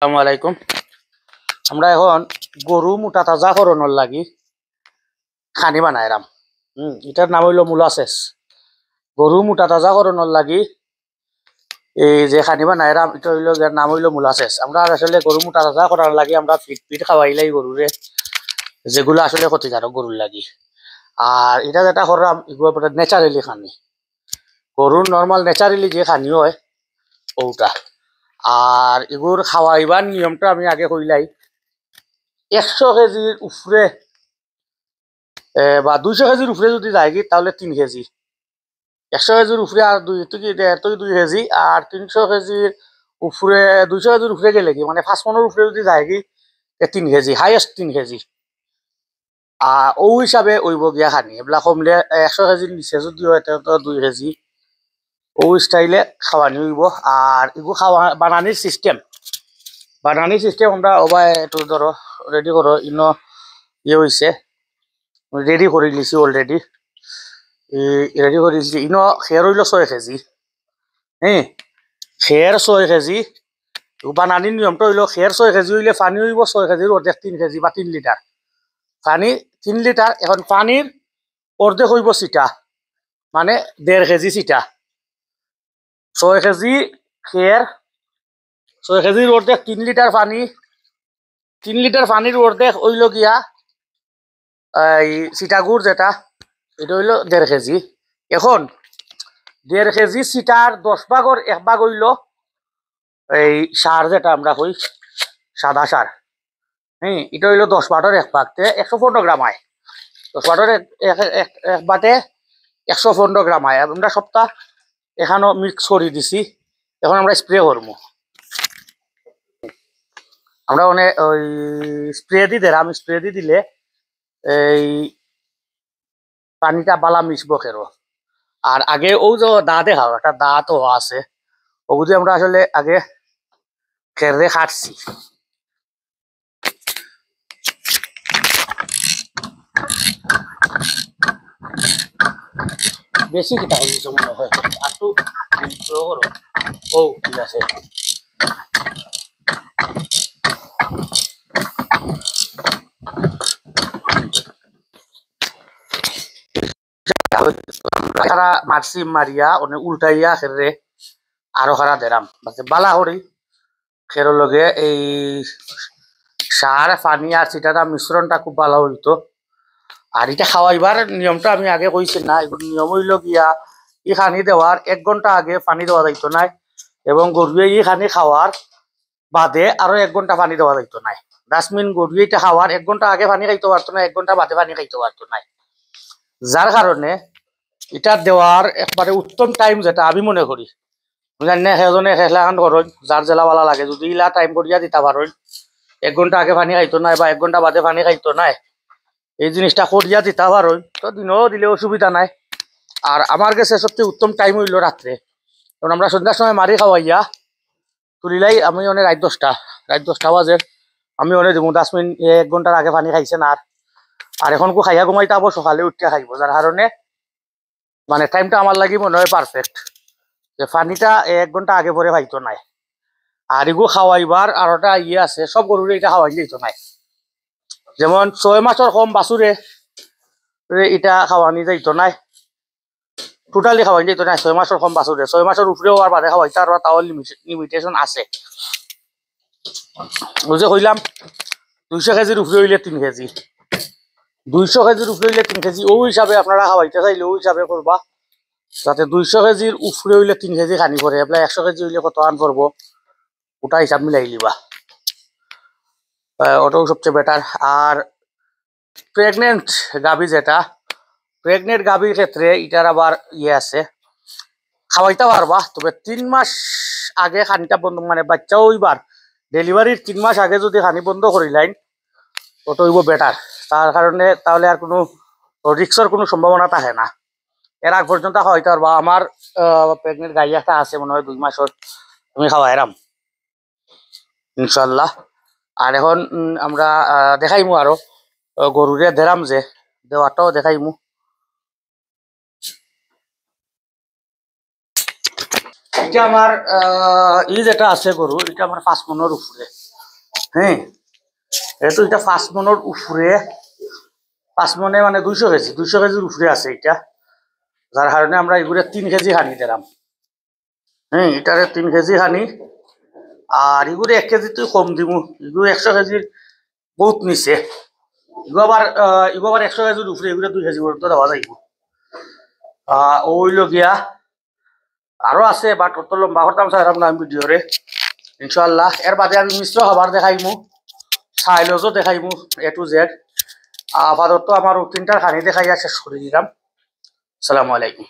আসসালামু আলাইকুম। আমরা এখন গরু মোটা তাজা করণর লাগি খানি বানাইরাম। এটার নাম হইল মোলাসেস। গরু মোটা তাজা করণর লাগি এই যে খানি বানাইরাম এটা হইল যার নাম হইল মোলাসেস। আমরা আসলে গরু মোটা তাজা করার লাগি আমরা ফিট খাওয়াইলাই গরুরে, যেগুলো আসলে ক্ষতিকারক গরুর লাগি। আর এটা যেটা করলাম এগুলো ন্যাচারালি খানি, গরুর নর্মাল ন্যাচারালি যে খানি হয় ওটা। আর এগুর খাওয়াইবার নিয়মটা আমি আগে কইলাই, 100 কেজির উপরে বা 200 কেজির উপরে যদি যায় কি তাহলে 3 কেজি, 100 কেজির উপরে আর 2 কেজি আর 300 কেজির উপরে 200 কেজির উপরে গেলে কি মানে 5 মনের উপরে যদি যায় কি 3 কেজি, হাইয়েস্ট 3 কেজি। আর ও হিসাবে ওইব গিয়া খানি এগুলা কমলে 100 কেজির নিচে যদি হয় তো 2 কেজি ও স্টাইলে খাওয়ানি হইব। আর এগুলো খাওয়া বানানির সিস্টেম আমরা ওবাই একটু ধরো রেডি করো ইনো হয়েছে, রেডি করে লিছি অলরেডি। রেডি করে দিচ্ছি ইনো খের হইল 6 কেজি। হ্যাঁ, খের 6 কেজি। বানানির নিয়মটা হইল খের 6 কেজি হইলে পানি হইব 6 কেজির অর্ধেক 3 কেজি বা 3 লিটার পানি। 3 লিটার এখন পানির অর্ধেক হইব চিটা, মানে 1.5 কেজি চিটা। 6 কেজি খের, 6 কেজির অর্ধেক 3 লিটার পানি, 3 লিটার পানির অর্ধেক হইল গিয়া এই চিটাগুড় যেটা, এটা হইল 1.5 কেজি। এখন 1.5 কেজি চিটার 10 ভাগের 1 ভাগ হইল এই সার যেটা আমরা কই সাদা সার। হ্যাঁ, এটা হইলো 10 বাটের 1 ভাগ, 115 গ্রাম হয়। 10 বাটের এক বাটে 115 গ্রাম হয়। আমরা সপ্তাহ এখানেও মিক্স করে দিছি। এখন আমরা স্প্রে করবো। আমরা মানে ওই স্প্রে দি দিলাম, স্প্রে দি দিলে এই পানিটা বালা মিশবো খেরো। আর আগে ও যে দা দেখাও একটা দা তো আছে, ওগুলি আমরা আসলে আগে খেরে কাটছি। বেশি কিটা হয়েছে মনে হয়, একটু করো। ও ঠিক আছে। খারা মারছি মারিয়া অনেক উল্টাইয়া খেরে আরো খারা দেরাম বালা করি খেরোর লগে এই সার পানি আর চিটাটা মিশ্রণটা খুব ভালো হইতো। আর এটা খাওয়াইবার নিয়মটা আমি আগে কইছি না, এগুলো নিয়ম হইল গিয়া ই খানি দেওয়ার 1 ঘন্টা আগে পানি দেওয়া যাইতো নাই, এবং গরুয়ে ই খানি খাওয়ার বাদে আরো 1 ঘন্টা পানি দেওয়া যাইতো নাই। ডাস্টবিন গরুয়ে এটা খাওয়ার 1 ঘন্টা আগে পানি খাইতে পারতো না, 1 ঘন্টা বাদে পানি খাইতে পারতো নাই। যার কারণে এটা দেওয়ার একবারে উত্তম টাইম যেটা আমি মনে করি, জানি না সেজনে খেলাখান করেন যার জেলাওয়ালা লাগে যদি ইলা টাইম করিয়া দিতে পারেন, 1 ঘন্টা আগে পানি খাইতো নাই বা 1 ঘন্টা বাদে পানি খাইতো নাই, এই জিনিসটা করিয়া দিতে পারেন তো দিনও দিলে অসুবিধা নাই। আর আমার কাছে সবচেয়ে উত্তম টাইম হইল রাত্রে, কারণ আমরা সন্ধ্যার সময় মারি খাওয়াইয়া তুলিলাই আমি অনেক রাত 10টা বাজে আমি অনেক দিব 10 মিনিট 1 ঘন্টার আগে পানি খাইছে না। আর এখন কো খাইয়া ঘুমাইতে আবার সকালে উঠিয়া খাইব, যার কারণে মানে টাইমটা আমার লাগি মনে হয় পারফেক্ট, যে পানিটা 1 ঘন্টা আগে পরে পাইতো নাই। আর এগু খাওয়াইবার আর একটা ইয়ে আছে, সব গরুরে এটা খাওয়াই দিত নাই। যেমন 6 মাসের কম বাছুরে এটা খাওয়ানি যাইতো নাই, টোটালি খাওয়াই যাইতো নাই 6 মাসের কম বাছুরে। 6 মাসের উপরেও আর বাদে খাওয়াইতে আর তাও লিমিটেশন আছে। বুঝে কইলাম 200 কেজির উপরে হইলে 3 কেজি, 200 কেজির উপরে হইলে 3 কেজি, ও হিসাবে আপনারা খাওয়াইতে চাইলে ও হিসাবে করবা, যাতে 200 কেজির উপরে হইলে 3 কেজি খানি পরে। আপনার 100 কেজি হইলে কত আন করবো ওটা হিসাব মিলাই লিবা, ওটাও সবচেয়ে বেটার। আর প্রেগনেন্ট গাভী যেটা, প্রেগনেন্ট গাভীর ক্ষেত্রে এটার আবার ইয়ে আছে, খাওয়াইতে পারবা, তবে 3 মাস আগে খানিটা বন্ধ, মানে বাচ্চা হইবার ডেলিভারির 3 মাস আগে যদি খানি বন্ধ করিলাইন ওটা হইব বেটার। তার কারণে তাহলে আর কোনো রিক্সর কোনো সম্ভাবনা থাকে না। এর আগ পর্যন্ত খাওয়াইতে পারবা। আমার প্রেগনেন্ট গাই একটা আছে মনে হয় 2 মাসের, তুমি খাওয়াইরাম ইনশাল্লাহ। আর এখন আমরা দেখাইমু আরো গরুরে দেরাম যে দেওয়াটাও দেখাইমু। এটা আমার ই যেটা আছে গরু, এটা আমার 5 মনের উপরে। হ্যাঁ এতো এটা 5 মনের উপরে 5 মনে মানে 200 কেজি 200 কেজির উপরে আছে এটা যার কারণে আমরা এগুলো 3 কেজি হানি দিলাম হ্যাঁ এটারে 3 কেজি হানি আর এগুলো 1 কেজি তুই কম দিব এগুলো 100 কেজির বহুত নিচে এগো আবার 100 কেজির উপরে এগুলো 2 কেজি পর্যন্ত দেওয়া যাইব ওইল গিয়া আরো আছে বাট অত লম্বা করতাম চাইলাম না আমি ভিডিওরে ইনশাল্লাহ এর বাদে আমি মিশ্র খাবার দেখাইমু সাইলজও দেখাইমু A to Z আপাতত আমার 3টার খানি দেখাইয়া শেষ করে দিলাম আসসালামু আলাইকুম